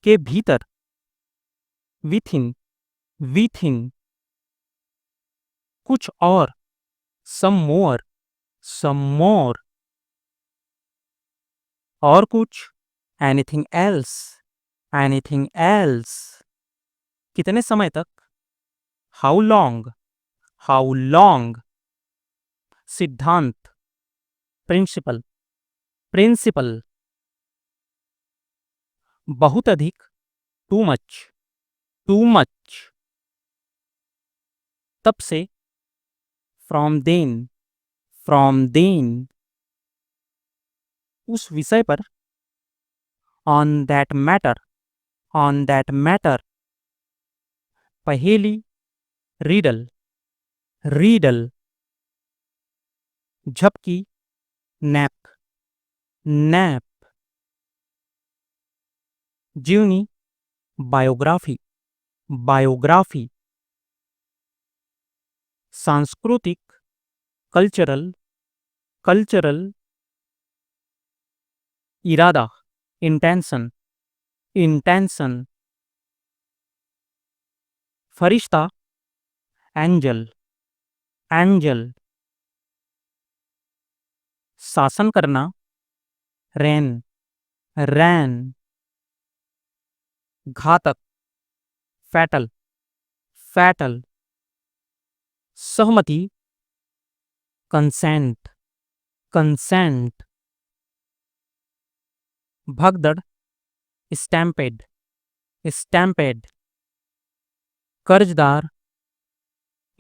के भीतर, विथिन, विथिन। कुछ और, सम मोर, सम मोर। और कुछ, एनीथिंग एल्स, एनीथिंग एल्स। कितने समय तक, हाउ लॉन्ग, हाउ लॉन्ग। सिद्धांत, प्रिंसिपल, प्रिंसिपल। बहुत अधिक, टू मच, टू मच। तब से, फ्रॉम देन, फ्रॉम देन। उस विषय पर, on that matter, on that matter. पहेली, रीडल, रीडल। झपकी, नैप, नैप। जीवनी, बायोग्राफी, बायोग्राफी। सांस्कृतिक, कल्चरल, कल्चरल। इरादा, इंटेंशन, इंटेंशन। फरिश्ता, एंजल, एंजल। शासन करना, रैन, रैन। घातक, फैटल, फैटल। सहमति, कंसेंट, कंसेंट। भगदड़, स्टैम्पेड, स्टैम्पेड। कर्जदार,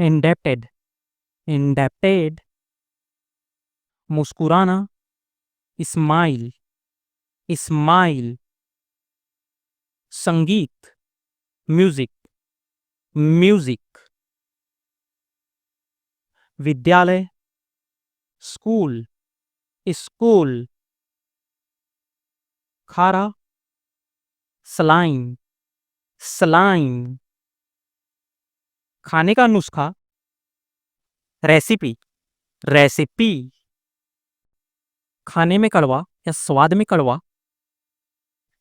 इंडेप्टेड, इंडेप्टेड। मुस्कुराना, स्माइल, स्माइल। संगीत, म्यूजिक, म्यूजिक। विद्यालय, स्कूल, स्कूल। खारा, स्लाइम, स्लाइम। खाने का नुस्खा, रेसिपी, रेसिपी। खाने में कड़वा या स्वाद में कड़वा,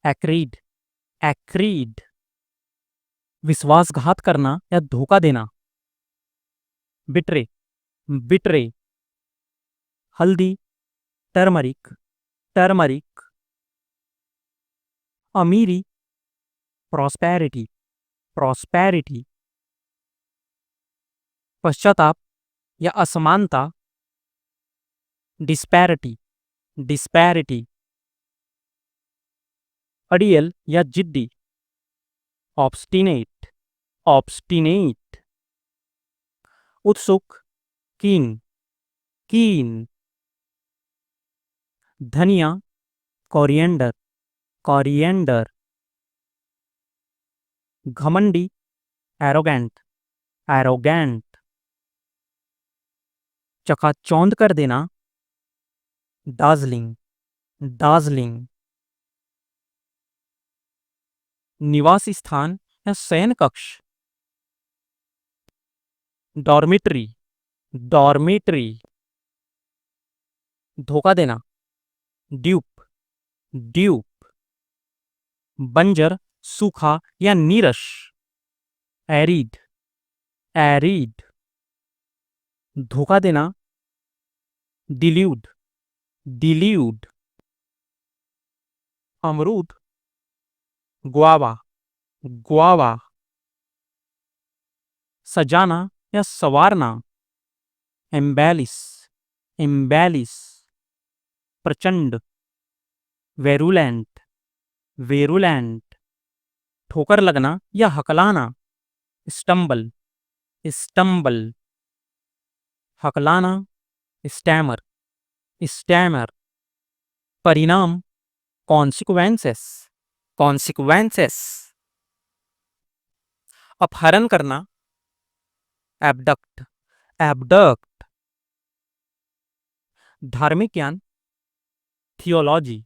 एक्रीड, एक्रीड। विश्वासघात करना या धोखा देना, बिट्रे, बिट्रे। हल्दी, टर्मरिक, टर्मरिक। अमीरी, प्रॉस्पेरिटी, प्रॉस्पेरिटी। पश्चाताप या असमानता, डिस्पैरिटी, डिस्पैरिटी। अड़ियल या जिद्दी, ऑब्स्टिनेट, ऑब्स्टिनेट। उत्सुक, कीन, कीन। धनिया, कोरिएंडर, कोरिएंडर। घमंडी, एरोगेंट, एरोगेंट। चकाचौंध कर देना, दार्जिलिंग, दार्जिलिंग। निवास स्थान या शयन कक्ष, डॉर्मिटरी, डॉर्मिटरी। धोखा देना, ड्यूप, ड्यूप। बंजर, सूखा या नीरस, एरिड, एरिड। धोखा देना, डिल्यूड, डिल्यूड। अमरूद, ग्वावा, ग्वावा। सजाना या संवारना, एम्बेलिश, एम्बेलिश। प्रचंड, वेरुलेंट, वेरुलेंट। ठोकर लगना या हकलाना, स्टम्बल, स्टम्बल। हकलाना, स्टैमर, स्टैमर। परिणाम, कॉन्सिक्वेंसेस, कॉन्सिक्वेंसेस। अपहरण करना, एब्डक्ट, एब्डक्ट। धार्मिक ज्ञान, थियोलॉजी,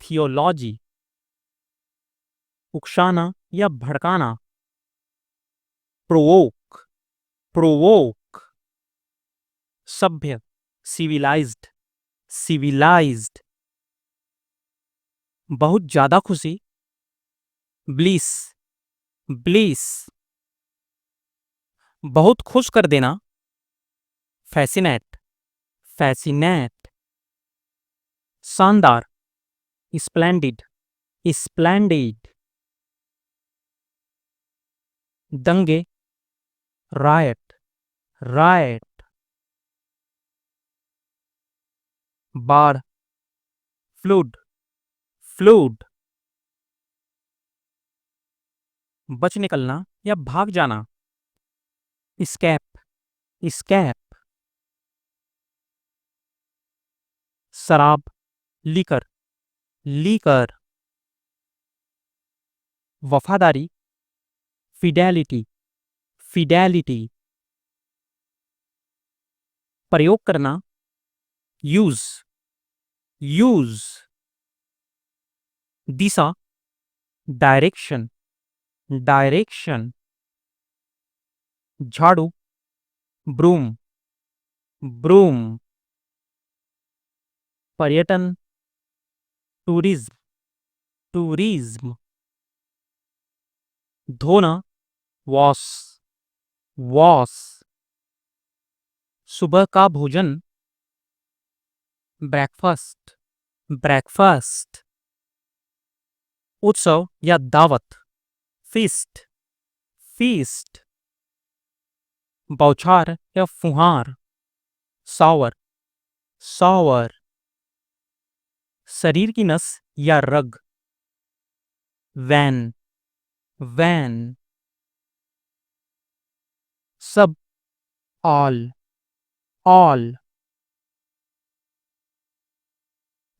थियोलॉजी। उकसाना या भड़काना, प्रोवोक, प्रोवोक। सभ्य, सिविलाइज्ड, सिविलाइज्ड। बहुत ज्यादा खुशी, ब्लिस, ब्लिस। बहुत खुश कर देना, फैसिनेट, फैसिनेट। शानदार, स्प्लेंडिड, स्प्लेंडिड। दंगे, रायट, रायट। बाढ़, फ्लूड, फ्लूड। बच निकलना या भाग जाना, स्कैप, स्कैप। शराब, लीकर, लीकर। वफादारी, फिडेलिटी, फिडेलिटी। प्रयोग करना, यूज, यूज। दिशा, डायरेक्शन, डायरेक्शन। झाड़ू, ब्रूम, ब्रूम। पर्यटन, टूरिज्म, टूरिज्म। धोना, वॉश, वॉश। सुबह का भोजन, ब्रेकफास्ट, ब्रेकफास्ट। उत्सव या दावत, फीस्ट, फीस्ट। बौछार या फुहार, सावर, सावर। शरीर की नस या रग, वैन, वैन। सब, ऑल, ऑल।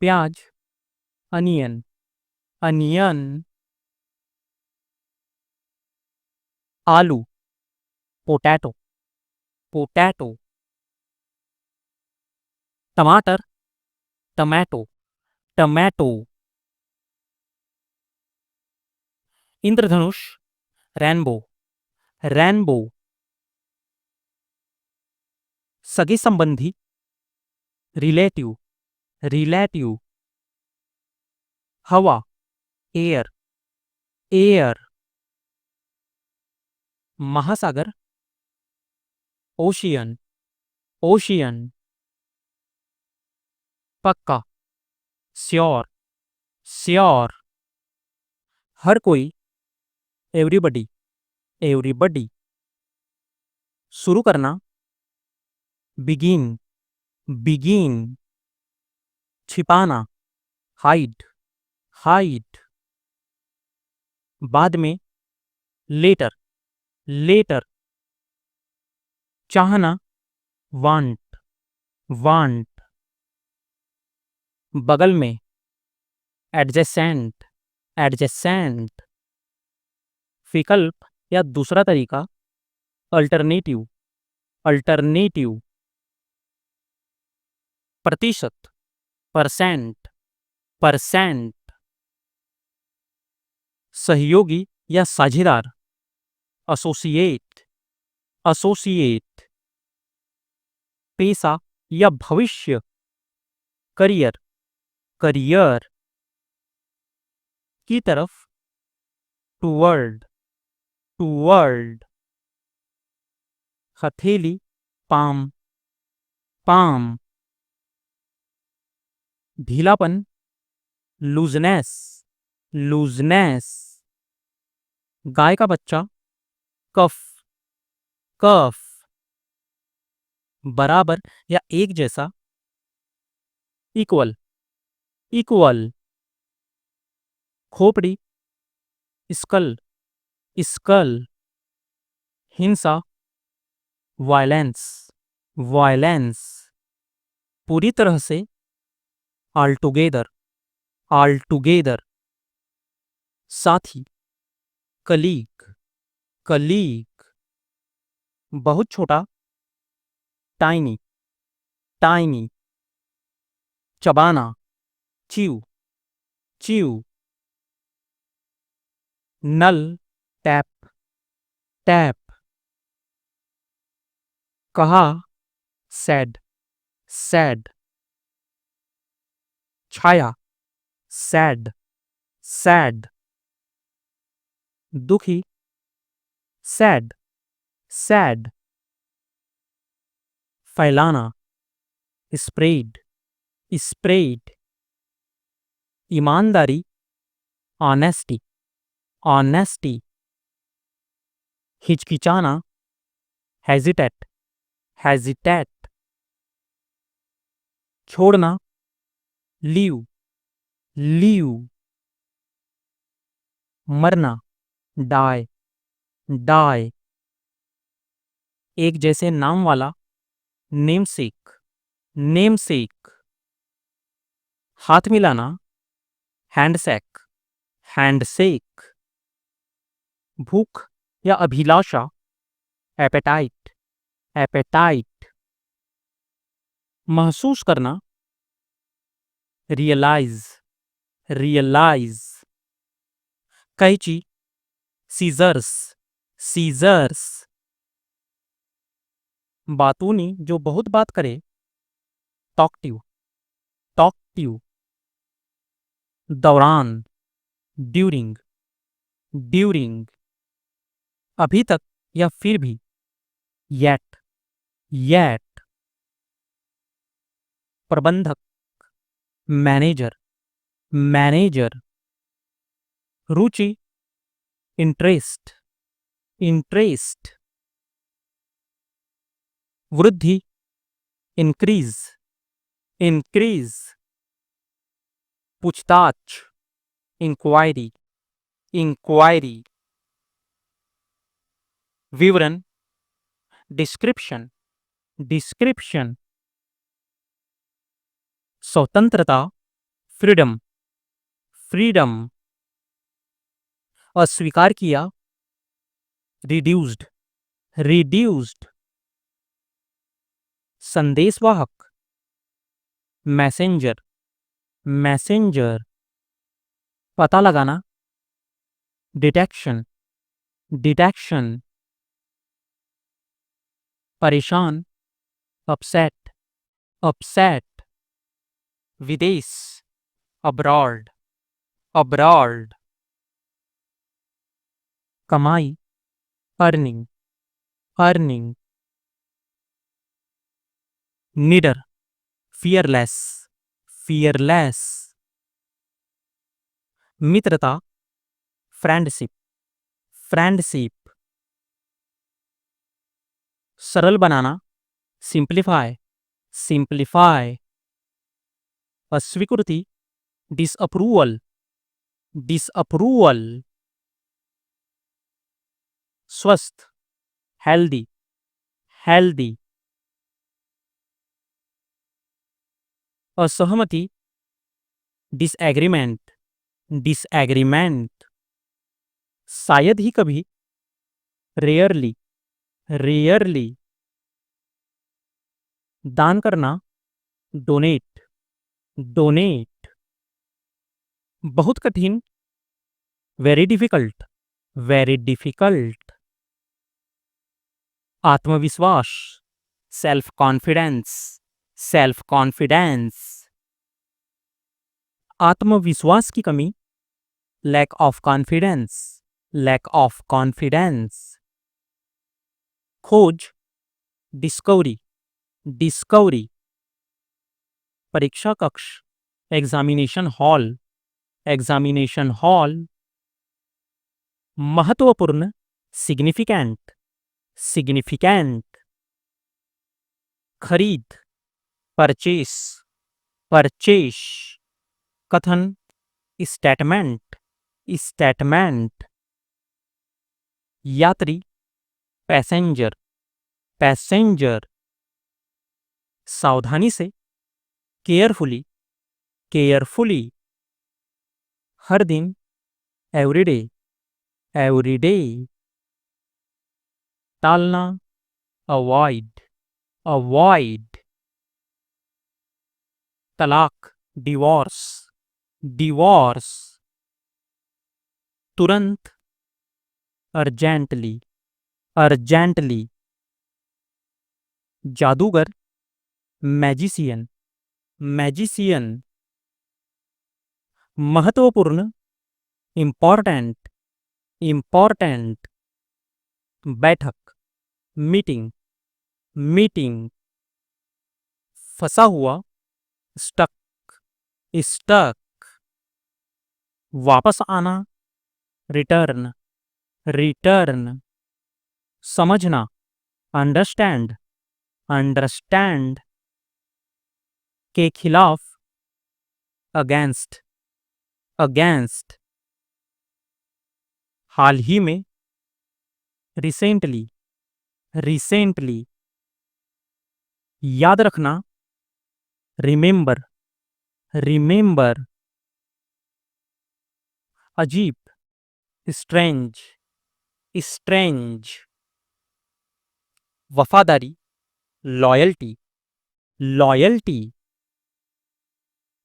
प्याज, अनियन, अनियन। आलू, पोटैटो, पोटैटो। टमाटर, टमैटो, टमैटो। इंद्रधनुष, रैनबो, रैनबो। सगे संबंधी, रिलेटिव, रिलेटिव। हवा, एयर, एयर। महासागर, ओशियन, ओशियन। पक्का, श्योर, श्योर। हर कोई, एवरीबडी, एवरीबडी। शुरू करना, बिगिन, बिगिन। छिपाना, हाइड, हाइड। बाद में, लेटर, लेटर। चाहना, वांट, वांट। बगल में, एडजेसेंट, एडजेसेंट। विकल्प या दूसरा तरीका अल्टरनेटिव, अल्टरनेटिव। प्रतिशत, परसेंट, परसेंट। सहयोगी या साझेदार, एसोसिएट, एसोसिएट। पेशा या भविष्य, करियर, करियर। की तरफ, टूवर्ड, टूवर्ड। हथेली, पाम, पाम। ढीलापन, लूजनेस, लूजनेस। गाय का बच्चा, कफ, कफ। बराबर या एक जैसा, इक्वल, इक्वल। खोपड़ी, स्कल, स्कल। हिंसा, वायलेंस, वायलेंस। पूरी तरह से, ऑल टुगेदर, ऑल टुगेदर। साथी, कलीग, कलीग। बहुत छोटा, टाइनी, टाइनी। चबाना, च्यू, च्यू। नल, टैप, टैप। कहा, सैड, सैड। छाया, सैड, सैड। दुखी, सैड, सैड। फैलाना, स्प्रेड, स्प्रेड। ईमानदारी, ऑनेस्टी, ऑनेस्टी। हिचकिचाना, हेजिटेट, हेजिटेट। छोड़ना, लीव, लीव। मरना, डाई, डाई। एक जैसे नाम वाला, नेमसेक, नेमसेक। हाथ मिलाना, हैंडसेक, हैंडसेक। भूख या अभिलाषा, एपेटाइट, एपेटाइट। महसूस करना, रियलाइज, रियलाइज। कैंची, सीजर्स, सीजर्स। बातूनी जो बहुत बात करे, टॉकटिव, टॉकटिव। दौरान, ड्यूरिंग, ड्यूरिंग। अभी तक या फिर भी, येट, येट। प्रबंधक, मैनेजर, मैनेजर। रुचि, इंटरेस्ट, इंटरेस्ट। वृद्धि, इंक्रीज, इंक्रीज। पूछताछ, इंक्वायरी, इंक्वायरी। विवरण, डिस्क्रिप्शन, डिस्क्रिप्शन। स्वतंत्रता, फ्रीडम, फ्रीडम। अस्वीकार किया, रिड्यूस्ड, रिड्यूस्ड। संदेशवाहक, मैसेंजर, मैसेंजर। पता लगाना, डिटेक्शन, डिटेक्शन। परेशान, अपसेट, अपसेट। विदेश, अब्रॉड, अब्रॉड। कमाई, अर्निंग, अर्निंग। निडर, फियरलेस, फियरलेस। मित्रता, फ्रेंडशिप, फ्रेंडशिप। सरल बनाना, सिंप्लीफाई, सिंप्लीफाई। अस्वीकृति, डिसअप्रूवल, डिसअप्रूवल। स्वस्थ, हेल्दी, हेल्दी। असहमति, डिसएग्रीमेंट, डिसएग्रीमेंट। शायद ही कभी, रेयरली, रेयरली। दान करना, डोनेट, डोनेट। बहुत कठिन, वेरी डिफिकल्ट, वेरी डिफिकल्ट। आत्मविश्वास, सेल्फ कॉन्फिडेंस, सेल्फ कॉन्फिडेंस। आत्मविश्वास की कमी, lack of confidence, lack of confidence. खोज, डिस्कवरी, डिस्कवरी। परीक्षा कक्ष, एग्जामिनेशन हॉल, एग्जामिनेशन हॉल। महत्वपूर्ण, सिग्निफिकेंट, सिग्निफिकेंट। खरीद, परचेस, परचेश। कथन, स्टेटमेंट, स्टेटमेंट। यात्री, पैसेंजर, पैसेंजर। सावधानी से, केयरफुली, केयरफुली। हर दिन, एवरीडे, एवरीडे। टालना, अवॉइड, अवॉइड। तलाक, डिवोर्स, डिवोर्स। तुरंत, अर्जेंटली, अर्जेंटली। जादूगर, मैजिशियन, मैजिशियन। महत्वपूर्ण, इम्पॉर्टेंट, इम्पॉर्टेंट। बैठक, मीटिंग, मीटिंग। फंसा हुआ, स्टक, स्टक। वापस आना, रिटर्न, रिटर्न। समझना, अंडरस्टैंड, अंडरस्टैंड। के खिलाफ, अगेंस्ट, अगेंस्ट। हाल ही में, रिसेंटली, रिसेंटली। याद रखना, रिमेंबर, रिमेंबर। अजीब, स्ट्रेंज, स्ट्रेंज। वफादारी, लॉयल्टी, लॉयल्टी।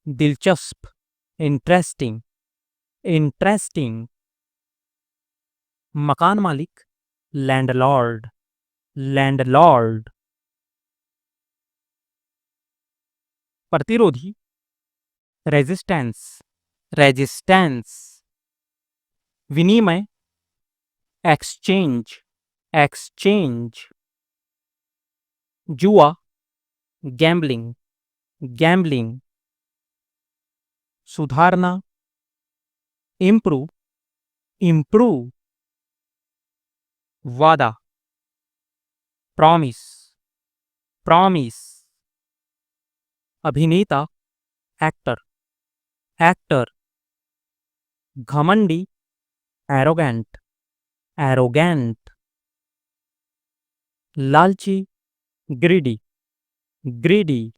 दिलचस्प, इंटरेस्टिंग, इंटरेस्टिंग। मकान मालिक, लैंडलॉर्ड, लैंडलॉर्ड। प्रतिरोधी, रेजिस्टेंस, रेजिस्टेंस। विनिमय, एक्सचेंज, एक्सचेंज। जुआ, गैम्बलिंग, गैम्बलिंग। सुधारना, इम्प्रूव, इम्प्रूव। वादा, प्रॉमिस, प्रॉमिस। अभिनेता, एक्टर, एक्टर। घमंडी, एरोगेंट, एरोगेंट। लालची, ग्रीडी, ग्रीडी।